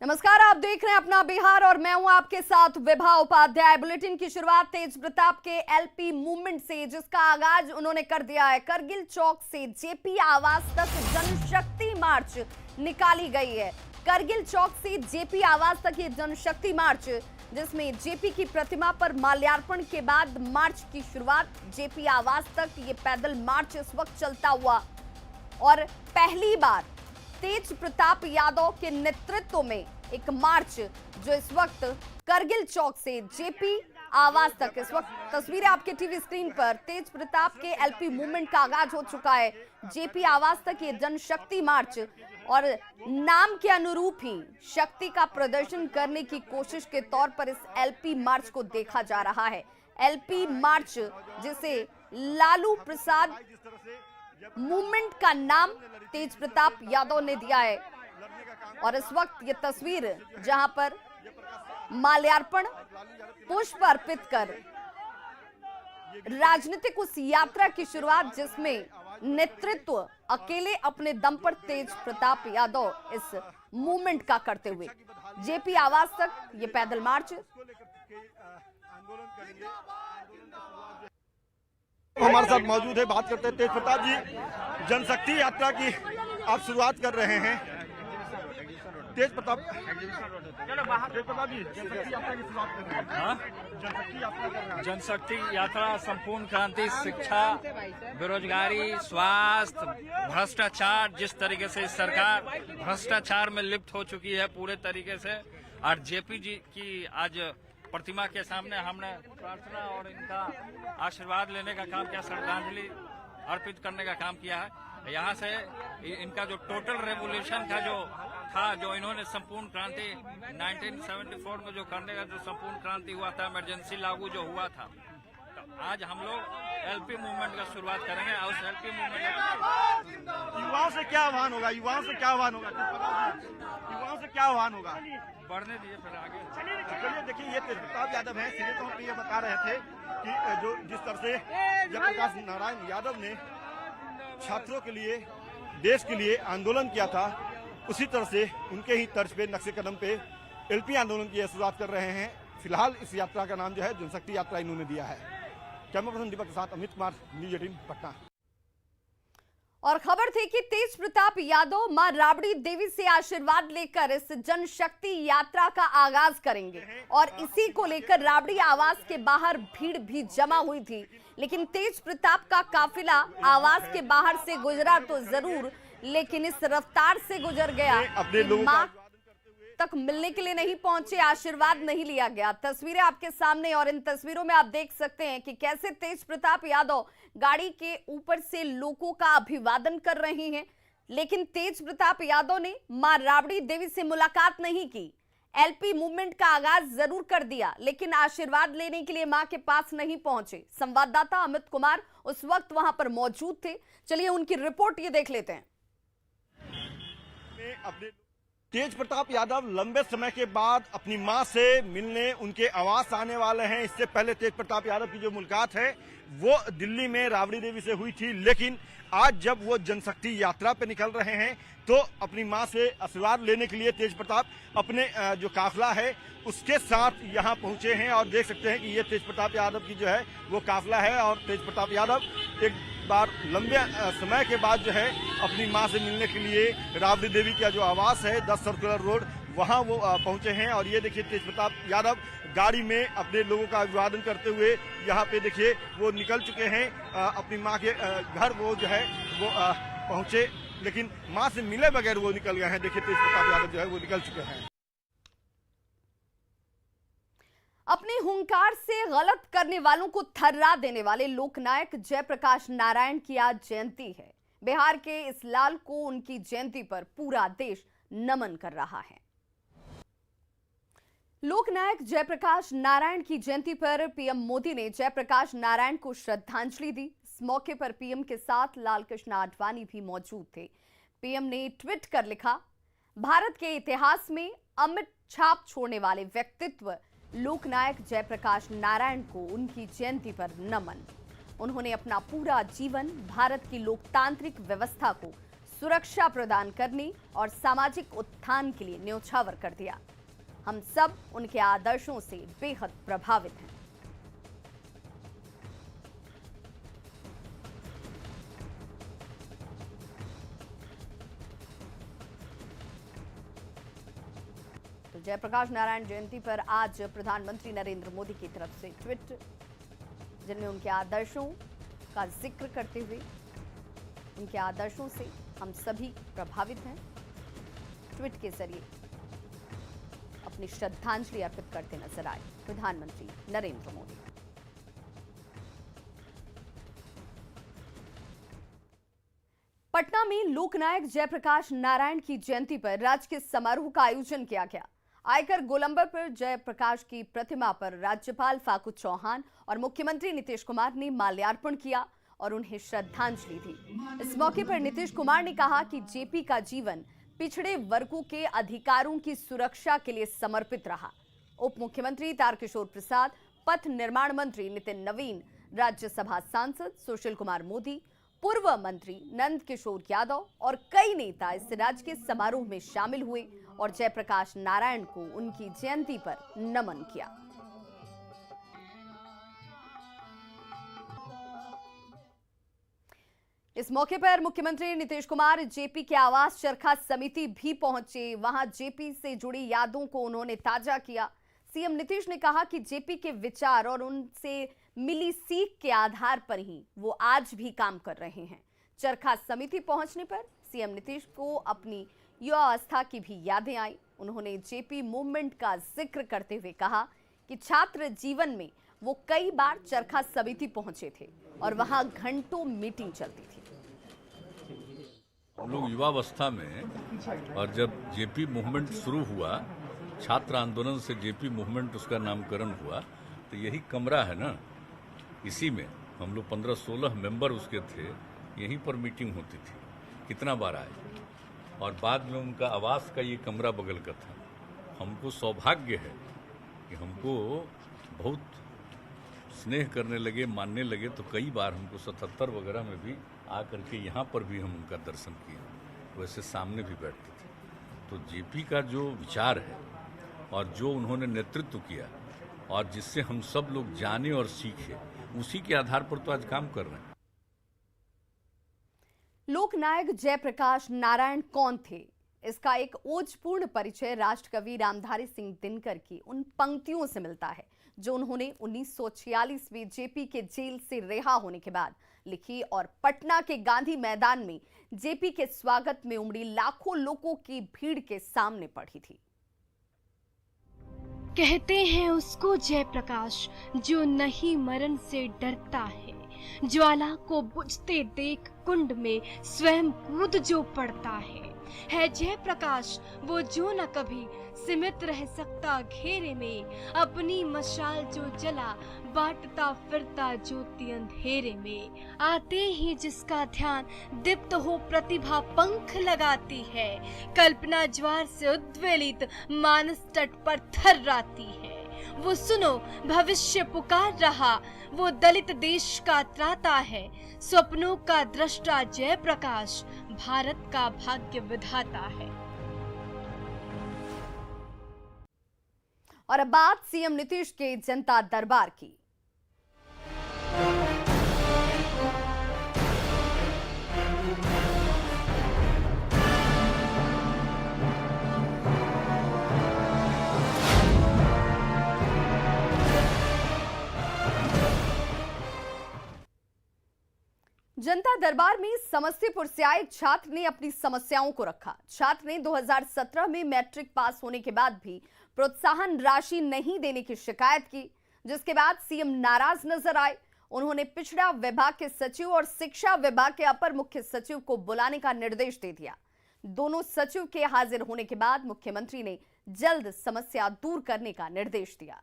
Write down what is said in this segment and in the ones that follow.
नमस्कार, आप देख रहे हैं अपना बिहार और मैं हूं आपके साथ विभा उपाध्याय। बुलेटिन की शुरुआत तेज प्रताप के एलपी मूवमेंट से, जिसका आगाज उन्होंने कर दिया है। करगिल चौक से जेपी आवास तक जनशक्ति मार्च निकाली गई है। करगिल चौक से जेपी आवास तक ये जनशक्ति मार्च, जिसमें जेपी की प्रतिमा पर माल्यार्पण के बाद मार्च की शुरुआत। जेपी आवास तक ये पैदल मार्च इस वक्त चलता हुआ और पहली बार तेज प्रताप यादव के नेतृत्व में एक मार्च जो इस वक्त करगिल चौक से जेपी आवास तक, इस वक्त तस्वीरें आपके टीवी स्क्रीन पर, तेज प्रताप के एलपी मूवमेंट का आगाज हो चुका है। जेपी आवास तक ये जनशक्ति मार्च और नाम के अनुरूप ही शक्ति का प्रदर्शन करने की कोशिश के तौर पर इस एलपी मार्च को देखा जा रहा है। एलपी मार्च, जिसे लालू प्रसाद मूवमेंट का नाम तेज प्रताप यादव ने दिया है। और इस वक्त ये तस्वीर जहां पर माल्यार्पण, पुष्प अर्पित कर राजनीतिक उस यात्रा की शुरुआत, जिसमें नेतृत्व अकेले अपने दम पर तेज प्रताप यादव इस मूवमेंट का करते हुए जेपी आवास तक ये पैदल मार्च। हमारे साथ मौजूद है, बात करते हैं। तेज प्रताप जी, जनशक्ति यात्रा की आप शुरुआत कर रहे हैं। तेज प्रताप जी, जनशक्ति यात्रा की शुरुआत कर रहे हैं। जनशक्ति यात्रा कर रहे हैं। जनशक्ति यात्रा संपूर्ण क्रांति, शिक्षा, बेरोजगारी, स्वास्थ्य, भ्रष्टाचार, जिस तरीके से सरकार भ्रष्टाचार में लिप्त हो चुकी है पूरे तरीके से, और जेपी जी की आज प्रतिमा के सामने हमने प्रार्थना और इनका आशीर्वाद लेने का काम किया, श्रद्धांजलि अर्पित करने का काम किया है। यहाँ से इनका जो टोटल रेवोल्यूशन का जो था, जो इन्होंने संपूर्ण क्रांति 1974 में जो करने का जो संपूर्ण क्रांति हुआ था, इमरजेंसी लागू जो हुआ था, तो आज हम लोग एलपी मूवमेंट का शुरुआत करेंगे। और उस एलपी मूवमेंट युवाओं से क्या आह्वान होगा? युवाओं से क्या आह्वान होगा? युवाओं से क्या आह्वान होगा? बढ़ने दीजिए, फिर आगे चलिए, देखिए, ये तेज प्रताप यादव हैं। सीधे तौर पर ये बता रहे थे कि जो जिस तरह से जयप्रकाश नारायण यादव ने छात्रों के लिए, देश के लिए आंदोलन किया था, उसी तरह से उनके ही तर्ज पे, नक्शे कदम पे एलपी आंदोलन की शुरुआत कर रहे हैं। फिलहाल इस यात्रा का नाम जो है जनशक्ति यात्रा इन्होंने दिया है। कैमरा पर्सन दीपक के साथ अमित कुमार, न्यूज 18 पटना। और खबर थी कि तेज प्रताप यादव मां राबड़ी देवी से आशीर्वाद लेकर इस जनशक्ति यात्रा का आगाज करेंगे और इसी को लेकर राबड़ी आवास के बाहर भीड़ भी जमा हुई थी। लेकिन तेज प्रताप का काफिला आवास के बाहर से गुजरा तो जरूर, लेकिन इस रफ्तार से गुजर गया कि मां तक मिलने के लिए नहीं पहुंचे, आशीर्वाद नहीं लिया गया। तस्वीरें आपके सामने, और इन तस्वीरों में आप देख सकते हैं कि कैसे तेज प्रताप यादव गाड़ी के ऊपर से लोगों का अभिवादन कर रहे हैं। लेकिन तेज प्रताप यादव ने मां राबड़ी देवी से मुलाकात नहीं की। एलपी मूवमेंट का आगाज जरूर कर दिया, लेकिन आशीर्वाद लेने के लिए मां के पास नहीं पहुंचे। संवाददाता अमित कुमार उस वक्त वहां पर मौजूद थे। चलिए उनकी रिपोर्ट ये देख लेते हैं। तेज प्रताप यादव लंबे समय के बाद अपनी मां से मिलने उनके आवास आने वाले हैं। इससे पहले तेज प्रताप यादव की जो मुलाकात है वो दिल्ली में राबड़ी देवी से हुई थी, लेकिन आज जब वो जनशक्ति यात्रा पे निकल रहे हैं तो अपनी मां से आशीर्वाद लेने के लिए तेज प्रताप अपने जो काफिला है उसके साथ यहाँ पहुंचे हैं। और देख सकते हैं कि ये तेज प्रताप यादव की जो है वो काफिला है, और तेज प्रताप यादव एक बार लंबे समय के बाद जो है अपनी मां से मिलने के लिए राबड़ी देवी का जो आवास है 10 सर्कुलर रोड, वहां वो पहुंचे हैं। और ये देखिए तेज प्रताप यादव गाड़ी में अपने लोगों का अभिवादन करते हुए यहाँ पे देखिए वो निकल चुके हैं। अपनी मां के घर वो जो है वो पहुंचे, लेकिन मां से मिले बगैर वो निकल गए हैं। देखिए तेज प्रताप यादव जो है वो निकल चुके हैं। अपने हुंकार से गलत करने वालों को थर्रा देने वाले लोकनायक जयप्रकाश नारायण की आज जयंती है। बिहार के इस लाल को उनकी जयंती पर पूरा देश नमन कर रहा है। लोकनायक जयप्रकाश नारायण की जयंती पर पीएम मोदी ने जयप्रकाश नारायण को श्रद्धांजलि दी। इस मौके पर पीएम के साथ लालकृष्ण आडवाणी भी मौजूद थे। पीएम ने ट्वीट कर लिखा, भारत के इतिहास में अमिट छाप छोड़ने वाले व्यक्तित्व लोकनायक जयप्रकाश नारायण को उनकी जयंती पर नमन। उन्होंने अपना पूरा जीवन भारत की लोकतांत्रिक व्यवस्था को सुरक्षा प्रदान करने और सामाजिक उत्थान के लिए न्योछावर कर दिया। हम सब उनके आदर्शों से बेहद प्रभावित हैं। तो जयप्रकाश नारायण जयंती पर आज प्रधानमंत्री नरेंद्र मोदी की तरफ से ट्वीट, जिनमें उनके आदर्शों का जिक्र करते हुए उनके आदर्शों से हम सभी प्रभावित हैं, ट्वीट के जरिए अपनी श्रद्धांजलि अर्पित करते नजर आए प्रधानमंत्री नरेंद्र मोदी। पटना में लोकनायक जयप्रकाश नारायण की जयंती पर राजकीय समारोह का आयोजन किया गया। आयकर गोलंबर पर जयप्रकाश की प्रतिमा पर राज्यपाल फागू चौहान और मुख्यमंत्री नीतीश कुमार ने माल्यार्पण किया और उन्हें श्रद्धांजलि दी। इस मौके पर नीतीश कुमार ने कहा कि जेपी का जीवन पिछड़े वर्गों के अधिकारों की सुरक्षा के लिए समर्पित रहा। उप मुख्यमंत्री तारकिशोर प्रसाद, पथ निर्माण मंत्री नितिन नवीन, राज्यसभा सांसद सुशील कुमार मोदी, पूर्व मंत्री नंद किशोर यादव और कई नेता इस राजकीय समारोह में शामिल हुए और जयप्रकाश नारायण को उनकी जयंती पर नमन किया। इस मौके पर मुख्यमंत्री नीतीश कुमार जेपी के आवास चरखा समिति भी पहुंचे। वहां जेपी से जुड़ी यादों को उन्होंने ताजा किया। सीएम नीतीश ने कहा कि जेपी के विचार और उनसे मिली सीख के आधार पर ही वो आज भी काम कर रहे हैं। चरखा समिति पहुंचने पर सीएम नीतीश को अपनी युवावस्था की भी यादें आई। उन्होंने जेपी मूवमेंट का जिक्र करते हुए कहा कि छात्र जीवन में वो कई बार चरखा समिति पहुंचे थे और वहां घंटों मीटिंग चलती थी। हम लोग युवावस्था में, और जब जेपी मूवमेंट शुरू हुआ, छात्र आंदोलन से जेपी मूवमेंट उसका नामकरण हुआ, तो यही कमरा है ना, इसी में हम लोग 15-16 मेंबर उसके थे। यहीं पर मीटिंग होती थी, कितना बार आए। और बाद में उनका आवास का ये कमरा बगल का था। हमको सौभाग्य है कि हमको बहुत स्नेह करने लगे, मानने लगे, तो कई बार हमको 77 वगैरह में भी आकर के यहाँ पर भी हम उनका दर्शन किए, वैसे सामने भी बैठते थे। तो जेपी का जो विचार है और जो उन्होंने नेतृत्व किया और जिससे हम सब लोग जाने और सीखे, उसी के आधार पर तो आज काम कर रहे हैं। लोकनायक जयप्रकाश नारायण कौन थे, इसका एक ओजपूर्ण परिचय राष्ट्रकवि रामधारी सिंह दिनकर की उन पंक्तियों से मिलता है जो उन्होंने 1946 में जेपी के जेल से रिहा होने के बाद लिखी और पटना के गांधी मैदान में जेपी के स्वागत में उमड़ी लाखों लोगों की भीड़ के सामने पढ़ी थी। कहते हैं उसको जयप्रकाश जो नहीं मरण से डरता है, ज्वाला को बुझते देख कुंड में स्वयं कूद जो पड़ता है जयप्रकाश वो जो न कभी सीमित रह सकता घेरे में, अपनी मशाल जो जला बांटता फिरता ज्योति अंधेरे में, आते ही जिसका ध्यान दीप्त हो प्रतिभा पंख लगाती है, कल्पना ज्वार से उद्वेलित मानस तट पर थर्राती है। वो सुनो भविष्य पुकार रहा, वो दलित देश का त्राता है, स्वप्नों का दृष्टा जयप्रकाश भारत का भाग्य विधाता है। और अब बात सीएम नीतीश के जनता दरबार की। जनता दरबार में समस्तीपुर से आए छात्र ने अपनी समस्याओं को रखा। छात्र ने 2017 में मैट्रिक पास होने के बाद भी प्रोत्साहन राशि नहीं देने की शिकायत की, जिसके बाद सीएम नाराज नजर आए। उन्होंने पिछड़ा विभाग के सचिव और शिक्षा विभाग के अपर मुख्य सचिव को बुलाने का निर्देश दे दिया। दोनों सचिव के हाजिर होने के बाद मुख्यमंत्री ने जल्द समस्या दूर करने का निर्देश दिया।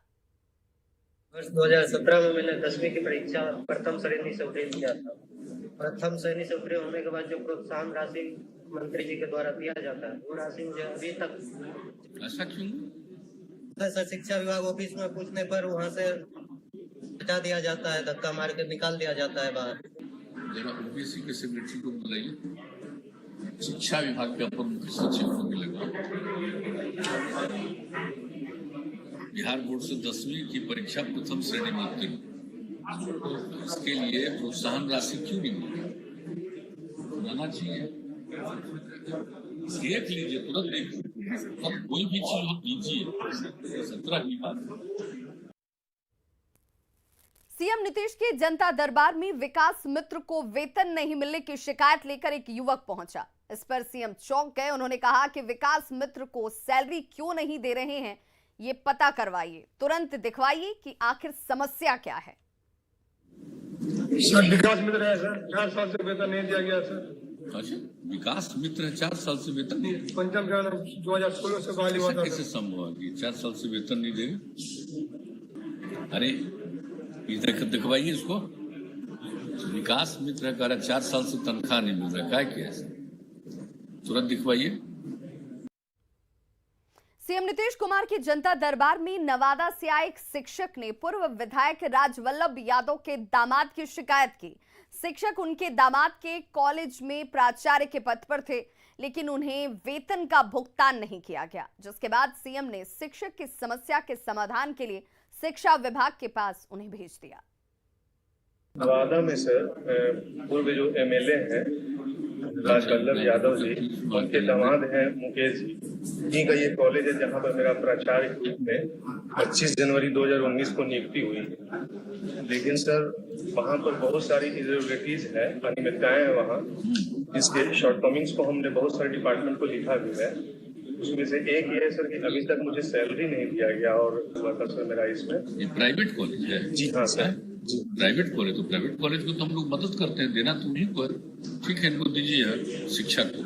वर्ष 2017 में मैंने 10वीं की परीक्षा प्रथम श्रेणी से उत्तीर्ण किया था। प्रथम श्रेणी से उत्तीर्ण होने के बाद जो प्रोत्साहन राशि मंत्री जी के द्वारा दिया जाता है, वो राशि मुझे अभी तक, ऐसा क्यों? ऐसा शिक्षा विभाग ऑफिस में पूछने पर वहाँ से हटा दिया जाता है, धक्का मार के निकाल दिया जाता है बाहर। जरा ओबीसी के सेक्रेटरी को बुलाइए। शिक्षा विभाग के अपर मुख्य सचिव होने लगा। बिहार बोर्ड से 10वीं की परीक्षा प्रथम श्रेणी में उत्तीर्ण, तो इसके लिए प्रोत्साहन राशि क्यों नहीं मिली? जाना चाहिए, देख लीजिए, तुरंत देखिए, अब कोई भी चीज हो दीजिए। 17 की बात। सीएम नीतीश के जनता दरबार में विकास मित्र को वेतन नहीं मिलने की शिकायत लेकर एक युवक पहुंचा। इस पर सीएम चौंक गए। उन्होंने कहा कि विकास मित्र को सैलरी क्यों नहीं दे रहे हैं, ये पता करवाइए, तुरंत दिखवाइए कि आखिर समस्या क्या है। सर विकास मित्र है सर, 4 साल से वेतन नहीं दिया गया सर। अच्छा, विकास मित्र 4 साल से वेतन नहीं? पंचम ग्राम 2016 से बहाली हुआ था। कैसे संभव है कि 4 साल से वेतन नहीं देंगे? अरे इधर दिखवाइए इसको। विकास मित्र का 4 साल से तनख्वाह नहीं मिल रहा है, क्या है? तुरंत दिखवाइए। सीएम नीतीश कुमार की जनता दरबार में नवादा से आए एक शिक्षक ने पूर्व विधायक राजवल्लभ यादव के दामाद की शिकायत की। शिक्षक उनके दामाद के कॉलेज में प्राचार्य के पद पर थे, लेकिन उन्हें वेतन का भुगतान नहीं किया गया, जिसके बाद सीएम ने शिक्षक की समस्या के समाधान के लिए शिक्षा विभाग के पास उन्हें भेज दिया। नवादा में सर पूर्व जो एमएलए हैं राजवल्लभ यादव जी, उनके दामाद हैं मुकेश जी का ये कॉलेज है जहाँ पर मेरा प्राचार्य के रूप में 25 जनवरी 2019 को नियुक्ति हुई है। लेकिन सर वहाँ पर बहुत सारी इरेगुलरिटीज है, अनियमितताएं हैं वहाँ, जिसके शॉर्टकमिंग्स को हमने बहुत सारे डिपार्टमेंट को लिखा भी है। उसमें से एक ये है सर कि अभी तक मुझे सैलरी नहीं दिया गया और हुआ था सर मेरा इसमें। ये प्राइवेट कॉलेज है? जी हाँ सर। प्राइवेट कॉलेज, तो प्राइवेट कॉलेज को तो हम लोग मदद करते हैं, देना तो नहीं को, ठीक है, इनको दीजिए शिक्षा को।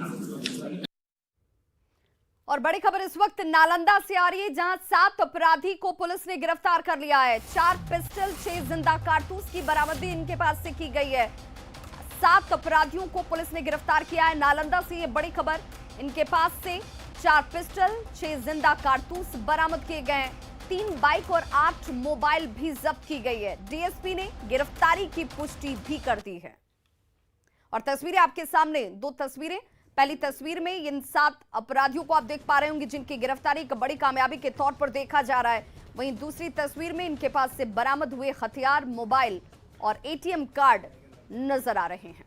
और बड़ी खबर इस वक्त नालंदा से आ रही है, जहां 7 अपराधी को पुलिस ने गिरफ्तार कर लिया है। 4 पिस्टल, 6 जिंदा कारतूस की बरामदगी इनके पास से की गई है। 7 अपराधियों को पुलिस ने गिरफ्तार किया है नालंदा से, ये बड़ी खबर। इनके पास से 4 पिस्टल, 6 जिंदा कारतूस बरामद किए गए हैं। 3 बाइक और 8 मोबाइल भी जब्त की गई है। डीएसपी ने गिरफ्तारी की पुष्टि भी कर दी है। और तस्वीरें आपके सामने, 2 तस्वीरें। पहली तस्वीर में इन 7 अपराधियों को आप देख पा रहे होंगे, जिनकी गिरफ्तारी एक बड़ी कामयाबी के तौर पर देखा जा रहा है। वहीं दूसरी तस्वीर में इनके पास से बरामद हुए हथियार, मोबाइल और एटीएम कार्ड नजर आ रहे हैं।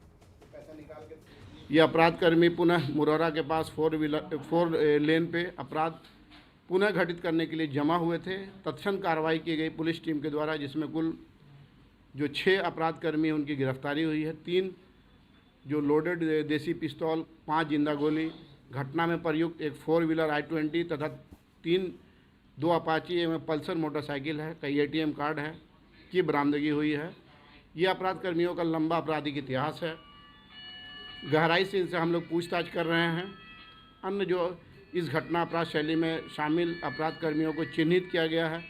ये अपराधकर्मी पुनः मुरौरा के पास 4 लेन पे अपराध पुनः घटित करने के लिए जमा हुए थे। तत्क्षण कार्रवाई की गई पुलिस टीम के द्वारा, जिसमें कुल जो 6 अपराधकर्मी उनकी गिरफ्तारी हुई है। 3 जो लोडेड देसी पिस्तौल, 5 जिंदा गोली, घटना में प्रयुक्त एक 4 व्हीलर i20 तथा 2 अपाची एवं पल्सर मोटरसाइकिल है, कई एटीएम कार्ड है की बरामदगी हुई है। ये अपराधकर्मियों का लंबा आपराधिक इतिहास है। गहराई से इनसे हम लोग पूछताछ कर रहे हैं। अन्य जो इस घटना अपराध शैली में शामिल अपराधकर्मियों को चिन्हित किया गया है,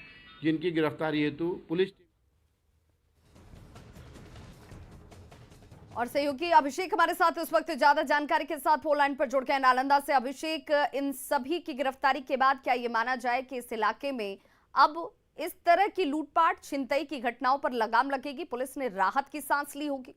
जिनकी गिरफ्तारी हेतु पुलिस। और सहयोगी अभिषेक हमारे साथ इस वक्त ज्यादा जानकारी के साथ फोन लाइन पर जुड़ गए नालंदा से। अभिषेक, इन सभी की गिरफ्तारी के बाद क्या ये माना जाए कि इस इलाके में अब इस तरह की लूटपाट, छिनतई की घटनाओं पर लगाम लगेगी, पुलिस ने राहत की सांस ली होगी?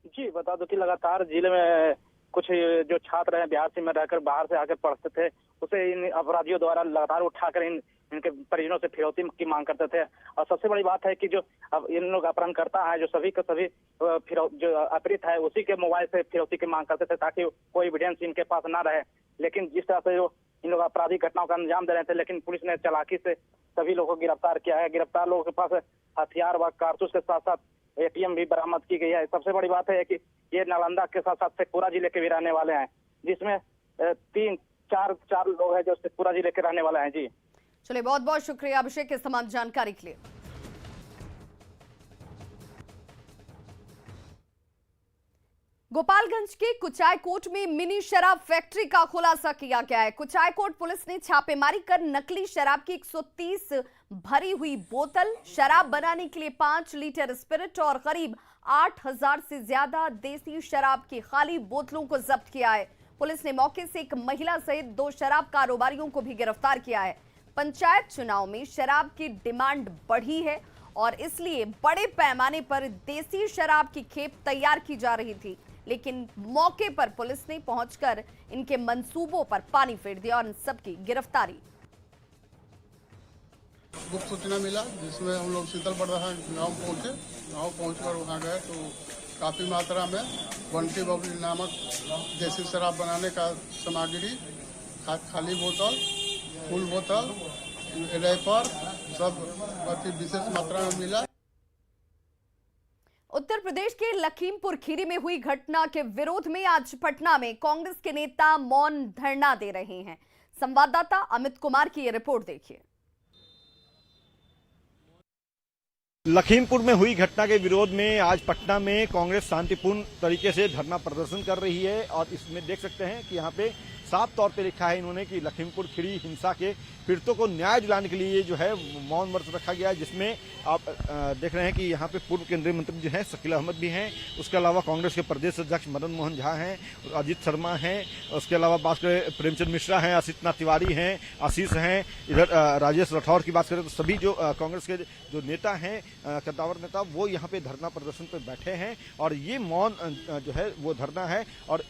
जी बता दो कि लगातार जिले में कुछ जो छात्र हैं बिहार से में रहकर बाहर से आकर पढ़ते थे, उसे इन अपराधियों द्वारा लगातार उठाकर इनके परिजनों से फिरौती की मांग करते थे। और सबसे बड़ी बात है कि जो अब इन लोग अपहरणकर्ता है, जो सभी के सभी जो अपहृत है, उसी के मोबाइल से फिरौती की मांग करते थे ताकि कोई एविडेंस इनके पास ना रहे। लेकिन जिस तरह से जो इन लोग आपराधिक घटनाओं का अंजाम दे रहे थे, लेकिन पुलिस ने चालाकी से सभी लोगों को गिरफ्तार किया है। गिरफ्तार लोगों के पास हथियार व कारतूस के साथ साथ एटीएम भी बरामद की गई है। सबसे बड़ी बात है कि ये नालंदा के साथ साथ शेखपुरा जिले के भी रहने वाले हैं, जिसमें 3-4 लोग हैं जो शेखपुरा जिले के रहने वाले हैं। जी चलिए, बहुत बहुत शुक्रिया अभिषेक इस तमाम जानकारी के लिए। गोपालगंज के कुचायकोट में मिनी शराब फैक्ट्री का खुलासा किया गया है। कुचायकोट पुलिस ने छापेमारी कर नकली शराब की 130 भरी हुई बोतल, शराब बनाने के लिए 5 लीटर स्पिरिट और करीब 8000 से ज्यादा देसी शराब की खाली बोतलों को जब्त किया है। पुलिस ने मौके से एक महिला सहित 2 शराब कारोबारियों को भी गिरफ्तार किया है। पंचायत चुनाव में शराब की डिमांड बढ़ी है और इसलिए बड़े पैमाने पर देसी शराब की खेप तैयार की जा रही थी। लेकिन मौके पर पुलिस ने पहुंचकर इनके मंसूबों पर पानी फेर दिया और इन सबकी गिरफ्तारी। गुप्त सूचना मिला जिसमें हम लोग शीतलपड़ा गाँव पहुंचे। गाँव पहुंचकर वहां गए तो काफ़ी मात्रा में बंटी बबली नामक देसी शराब बनाने का सामग्री, खाली बोतल, फुल बोतल, रैपर सब अति विशेष मात्रा में मिला। उत्तर प्रदेश के लखीमपुर खीरी में हुई घटना के विरोध में आज पटना में कांग्रेस के नेता मौन धरना दे रहे हैं। संवाददाता अमित कुमार की ये रिपोर्ट देखिए। लखीमपुर में हुई घटना के विरोध में आज पटना में कांग्रेस शांतिपूर्ण तरीके से धरना प्रदर्शन कर रही है और इसमें देख सकते हैं कि यहाँ पे साफ तौर पे लिखा है इन्होंने कि लखीमपुर खीरी हिंसा के पीड़ितों को न्याय दिलाने के लिए जो है मौन व्रत रखा गया है, जिसमें आप देख रहे हैं कि यहाँ पे पूर्व केंद्रीय मंत्री जो हैं शकील अहमद भी हैं, उसके अलावा कांग्रेस के प्रदेश अध्यक्ष मदन मोहन झा हैं, अजीत शर्मा हैं, उसके अलावा बात करें प्रेमचंद मिश्रा हैं, असित तिवारी हैं, आशीष हैं, इधर राजेश राठौर की बात करें तो सभी जो कांग्रेस के जो नेता हैं, कद्दावर नेता, वो यहाँ पे धरना प्रदर्शन पे बैठे हैं और ये मौन जो है वो धरना है। और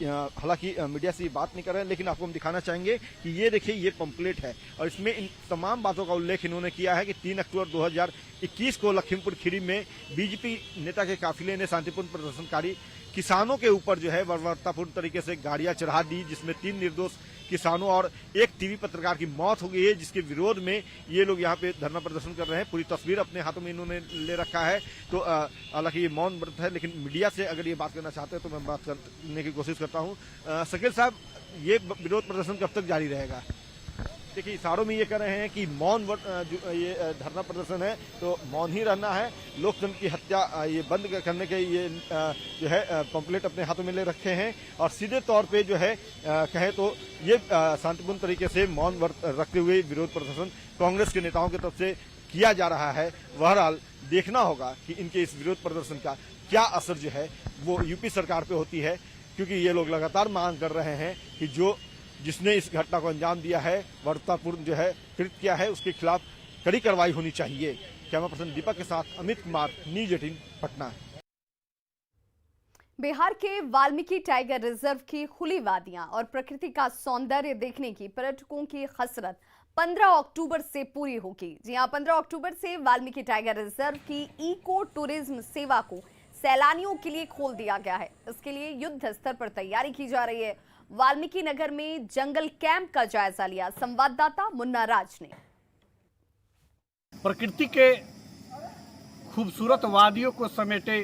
हालांकि मीडिया से बात नहीं कर रहे हैं, लेकिन आपको हम दिखाना चाहेंगे कि ये देखिए ये पंपलेट है और इसमें इन तमाम बातों का उल्लेख इन्होंने किया है कि 3 अक्टूबर 2021 को लखीमपुर खीरी में बीजेपी नेता के काफिले ने शांतिपूर्ण प्रदर्शनकारी किसानों के ऊपर जो है बर्बरतापूर्ण तरीके से गाड़ियां चढ़ा दी, जिसमें 3 निर्दोष किसानों और एक टीवी पत्रकार की मौत हो गई है, जिसके विरोध में ये लोग यहाँ पे धरना प्रदर्शन कर रहे हैं। पूरी तस्वीर अपने हाथों में इन्होंने ले रखा है। तो हालांकि ये मौन व्रत है, लेकिन मीडिया से अगर ये बात करना चाहते हैं तो मैं बात करने की कोशिश करता हूँ। शकील साहब, ये विरोध प्रदर्शन कब तक जारी रहेगा? देखिए, इशारों में ये कह रहे हैं कि मौन ये धरना प्रदर्शन है तो मौन ही रहना है, लोकतंत्र की हत्या ये बंद करने के ये जो है पंपलेट अपने हाथों में ले रखे हैं और सीधे तौर पे जो है कहे तो ये शांतिपूर्ण तरीके से मौन रखते हुए विरोध प्रदर्शन कांग्रेस के नेताओं की तरफ से किया जा रहा है। बहरहाल देखना होगा कि इनके इस विरोध प्रदर्शन का क्या असर जो है वो यूपी सरकार पे होती है, क्योंकि ये लोग लगातार मांग कर रहे हैं कि जिसने इस घटना को अंजाम दिया है, वर्तापूर्ण जो है कृत्य किया है, उसके खिलाफ कड़ी कार्रवाई होनी चाहिए। कैमरा पर्सन दीपक के साथ अमित कुमार, न्यूज 18 पटना। बिहार के वाल्मीकि टाइगर रिजर्व की खुली वादियां और प्रकृति का सौंदर्य देखने की पर्यटकों की हसरत 15 अक्टूबर से पूरी होगी। जी हां, 15 अक्टूबर से वाल्मीकि टाइगर रिजर्व की इको टूरिज्म सेवा को सैलानियों के लिए खोल दिया गया है। इसके लिए युद्ध स्तर पर तैयारी की जा रही है। वाल्मीकि नगर में जंगल कैंप का जायजा लिया संवाददाता मुन्ना राज ने। प्रकृति के खूबसूरत वादियों को समेटे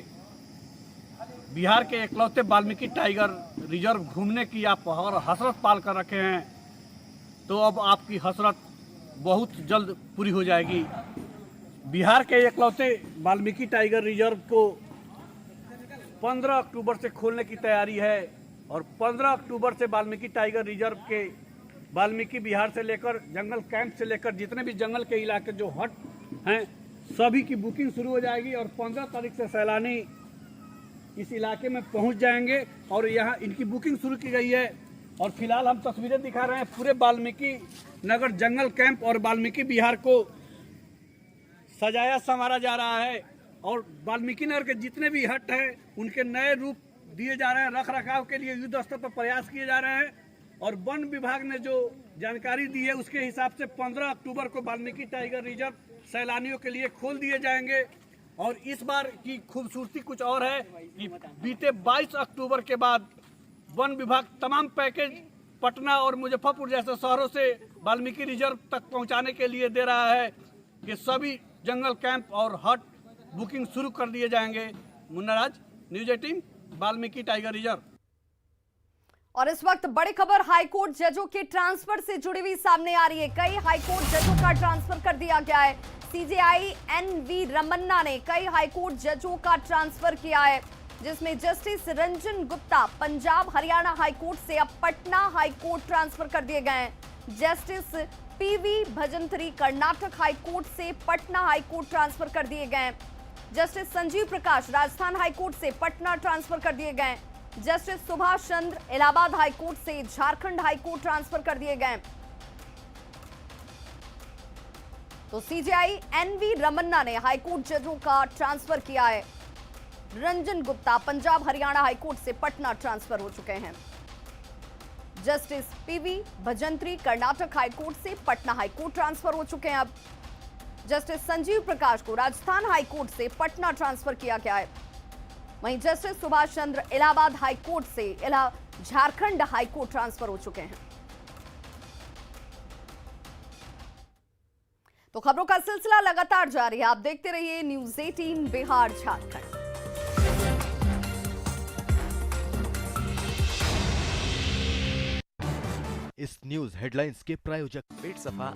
बिहार के इकलौते वाल्मीकि टाइगर रिजर्व घूमने की आप हसरत पाल कर रखे हैं, तो अब आपकी हसरत बहुत जल्द पूरी हो जाएगी। बिहार के इकलौते वाल्मीकि टाइगर रिजर्व को 15 अक्टूबर से खोलने की तैयारी है और 15 अक्टूबर से वाल्मीकि टाइगर रिजर्व के वाल्मीकि बिहार से लेकर जंगल कैंप से लेकर जितने भी जंगल के इलाके जो हट हैं सभी की बुकिंग शुरू हो जाएगी और 15 तारीख से सैलानी इस इलाके में पहुंच जाएंगे और यहाँ इनकी बुकिंग शुरू की गई है। और फिलहाल हम तस्वीरें दिखा रहे हैं पूरे वाल्मीकि नगर जंगल कैंप और वाल्मीकि बिहार को सजाया संवारा जा रहा है और वाल्मीकि नगर के जितने भी हट हैं उनके नए रूप दिए जा रहे हैं। रख रखाव के लिए युद्ध स्तर पर प्रयास किए जा रहे हैं और वन विभाग ने जो जानकारी दी है उसके हिसाब से 15 अक्टूबर को वाल्मीकि टाइगर रिजर्व सैलानियों के लिए खोल दिए जाएंगे। और इस बार की खूबसूरती कुछ और है कि बीते 22 अक्टूबर के बाद वन विभाग तमाम पैकेज पटना और मुजफ्फरपुर जैसे शहरों से वाल्मीकि रिजर्व तक पहुंचाने के लिए दे रहा है कि सभी जंगल कैंप और हट बुकिंग शुरू कर दिए जाएंगे। मुन्ना राज, न्यूज 18, वाल्मीकि टाइगर रिजर्व। और इस वक्त बड़ी खबर हाईकोर्ट जजों के ट्रांसफर से जुड़ी हुई सामने आ रही है। कई हाईकोर्ट जजों का ट्रांसफर कर दिया गया है। सीजेआई एनवी रमन्ना ने कई हाईकोर्ट जजों का ट्रांसफर किया है, जिसमें जस्टिस रंजन गुप्ता पंजाब हरियाणा हाईकोर्ट से अब पटना हाईकोर्ट ट्रांसफर कर दिए गए हैं। Justice PV Bhajantri Karnataka high court से पटना हाईकोर्ट ट्रांसफर कर दिए गए हैं। जस्टिस संजीव प्रकाश राजस्थान हाईकोर्ट से पटना ट्रांसफर कर दिए गए। जस्टिस सुभाष चंद्र इलाहाबाद हाईकोर्ट से झारखंड हाईकोर्ट ट्रांसफर कर दिए गए। तो सीजेआई एनवी रमन्ना ने हाईकोर्ट जजों का ट्रांसफर किया है। रंजन गुप्ता पंजाब हरियाणा हाईकोर्ट से पटना ट्रांसफर हो चुके हैं। Justice PV Bhajantri Karnataka high court से पटना हाईकोर्ट ट्रांसफर हो चुके हैं। अब जस्टिस संजीव प्रकाश को राजस्थान हाईकोर्ट से पटना ट्रांसफर किया गया है। वहीं जस्टिस सुभाष चंद्र इलाहाबाद हाईकोर्ट से झारखंड हाईकोर्ट ट्रांसफर हो चुके हैं। तो खबरों का सिलसिला लगातार जारी है। आप देखते रहिए न्यूज़ 18 बिहार झारखंड। इस न्यूज हेडलाइंस के प्रायोजक पेट सफा